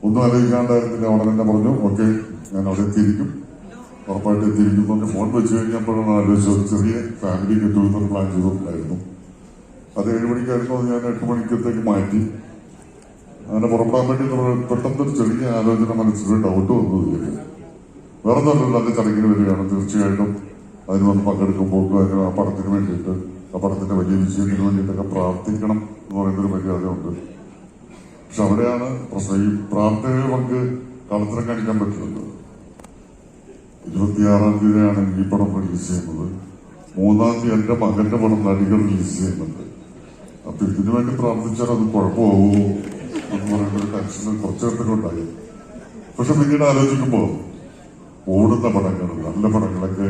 ഒന്നും ആലോചിക്കാണ്ടായിരുന്നില്ല. അവിടെ തന്നെ പറഞ്ഞു, ഓക്കെ ഞാൻ അവിടെ എത്തിയിരിക്കും, ഉറപ്പായിട്ട് എത്തിയിരിക്കും എന്ന് ഫോൺ വെച്ച് കഴിഞ്ഞപ്പോഴാണ് ആലോചിച്ചത്. ചെറിയ ഫാമിലി ഗെറ്റ് ടുഗദർ പ്ലാൻ ചെയ്തിട്ടുണ്ടായിരുന്നു. അത് 7 മണിക്കായിരുന്നു. അത് ഞാൻ 8 മണിക്കത്തേക്ക് മാറ്റി. അങ്ങനെ പുറപ്പെടാൻ വേണ്ടി പെട്ടെന്നൊരു ചെറിയ ആലോചന മനസ്സിൽ ഡൗട്ട് വന്നു. വേറെ ഒന്നും നല്ല ചടങ്ങിന് വരികയാണ്. തീർച്ചയായിട്ടും അതിന് വന്ന് പങ്കെടുക്കുമ്പോൾ അതിന് ആ പടത്തിന് വേണ്ടിയിട്ട്, ആ പടത്തിന്റെ വലിയ വിജയത്തിന് വേണ്ടിയിട്ടൊക്കെ പ്രാർത്ഥിക്കണം എന്ന് പറയുന്നൊരു മര്യാദയുണ്ട്. പക്ഷെ അവിടെയാണ് പ്രശ്നം. ഈ പ്രാർത്ഥനയിൽ നമുക്ക് കളത്തിനെ കാണിക്കാൻ പറ്റുന്നത്. 26-ാം തീയതിയാണ് ഈ പടം റിലീസ് ചെയ്യുന്നത്. 3-ാം തീയതി എന്റെ മകന്റെ പടം നടികൾ റിലീസ് ചെയ്യുന്നുണ്ട്. അപ്പൊ ഇതിനു വേണ്ടി പ്രാർത്ഥിച്ചാൽ അത് കുഴപ്പമാവോ എന്ന് പറയുന്നൊരു ടെൻഷൻ കുറച്ചേരത്തൊക്കെ ഉണ്ടായി. പക്ഷെ പിന്നീട് ആലോചിക്കുമ്പോ ഓടുന്ന പടങ്ങൾ, നല്ല പടങ്ങളൊക്കെ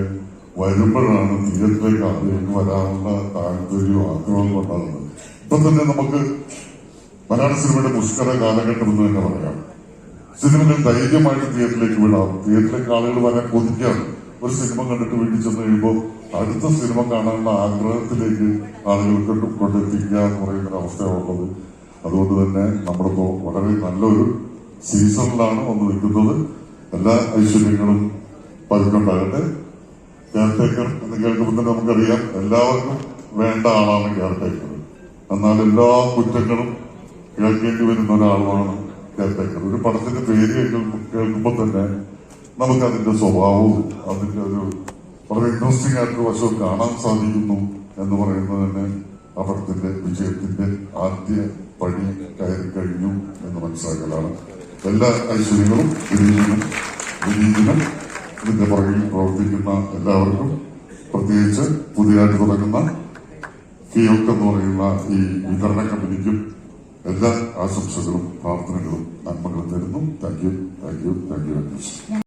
വരുമ്പോഴാണ് തിയേറ്ററിലേക്ക് ആളുകൾക്ക് വരാനുള്ള താല്പര്യവും ആഗ്രഹവും ഉണ്ടാകുന്നത്. ഇപ്പൊ തന്നെ നമുക്ക് മലയാള സിനിമയുടെ പുഷ്കര കാലഘട്ടം എന്ന് തന്നെ പറയാം. സിനിമകൾ ധൈര്യമായിട്ട് തിയേറ്ററിലേക്ക് വിടാം. തിയേറ്ററിലേക്ക് ആളുകൾ വരാൻ കൊതിക്കാണ്. ഒരു സിനിമ കണ്ടിട്ട് വീട്ടിൽ ചെന്ന് കഴിയുമ്പോൾ അടുത്ത സിനിമ കാണാനുള്ള ആഗ്രഹത്തിലേക്ക് ആളുകൾക്ക് കൊണ്ടെത്തിക്കുക എന്ന് പറയുന്ന ഒരു അവസ്ഥയാണുള്ളത്. അതുകൊണ്ട് തന്നെ നമ്മളിപ്പോ വളരെ നല്ലൊരു സീസണിലാണ് വന്ന് നിൽക്കുന്നത്. എല്ലാ ഐശ്വര്യങ്ങളും പതുക്കുണ്ടാകട്ടെ. കെയർടേക്കർ എന്ന് കേൾക്കുമ്പോൾ തന്നെ നമുക്കറിയാം എല്ലാവർക്കും വേണ്ട ആളാണ് കെയർടേക്കർ. എന്നാൽ എല്ലാ കുറ്റങ്ങളും കേൾക്കേണ്ടി വരുന്ന ഒരാളുമാണ് കെയർടേക്കർ. ഒരു പടത്തിന്റെ പേര് കേൾക്കുമ്പോൾ തന്നെ നമുക്കതിന്റെ സ്വഭാവവും അതിന്റെ ഒരു വളരെ ഇൻട്രസ്റ്റിംഗ് ആയിട്ടൊരു വശവും കാണാൻ സാധിക്കുന്നു എന്ന് പറയുന്നത് തന്നെ ആ പടത്തിന്റെ വിജയത്തിന്റെ ആദ്യ പടി കയറി കഴിഞ്ഞു എന്ന് മനസ്സിലാക്കലാണ്. എല്ലാ ഐശ്വര്യങ്ങളും വിനീതിനും ഇതിന്റെ പുറകിൽ പ്രവർത്തിക്കുന്ന എല്ലാവർക്കും, പ്രത്യേകിച്ച് പുതിയതായിട്ട് തുടങ്ങുന്ന കിയോക്ക് എന്ന് പറയുന്ന ഈ വിതരണ കമ്പനിക്കും എല്ലാ ആശംസകളും പ്രാർത്ഥനകളും നന്മകളും തരുന്നു. Thank you.